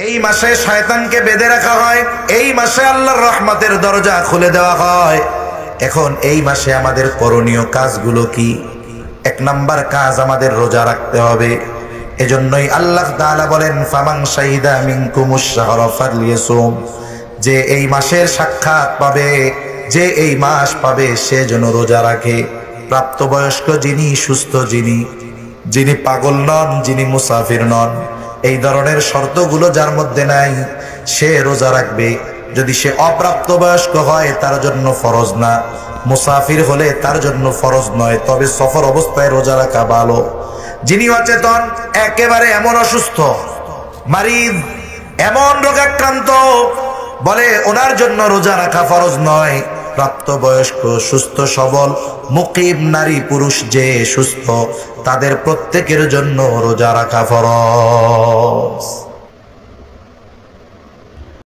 এই মাসে শয়তানকে বেঁধে রাখা হয়, এই মাসে আল্লাহর রহমতের দরজা খুলে দেওয়া হয়। এখন এই মাসে আমাদের করণীয় কাজগুলো কি? এক নাম্বার কাজ, আমাদের রোজা রাখতে হবে। এজন্যই আল্লাহ তাআলা বলেন, ফামান শাহিদা মিনকুমুশ শাহরা ফালইয়াসুম, যে এই মাসের সাক্ষাৎ পাবে, যে এই মাস পাবে, সে যেন রোজা রাখে। প্রাপ্তবয়স্ক যিনি, সুস্থ যিনি, যিনি পাগল নন, যিনি মুসাফির নন, এই ধরনের শর্তগুলো যার মধ্যে নাই, সে রোজা রাখবে। যদি সে অপ্রাপ্তবয়স্ক হয় তার জন্য ফরজ না, মুসাফির হলে তার জন্য ফরজ নয়, তবে সফর অবস্থায় রোজা রাখা ভালো। যিনি অচেতন, একেবারে এমন অসুস্থ, মারিদ, এমন রোগাক্রান্ত, বলে ওনার জন্য রোজা রাখা ফরজ নয়। প্রাপ্তবয়স্ক, সুস্থ সবল, মুকিম নারী পুরুষ যে সুস্থ, তাদের প্রত্যেকের জন্য রোজা রাখা ফরজ।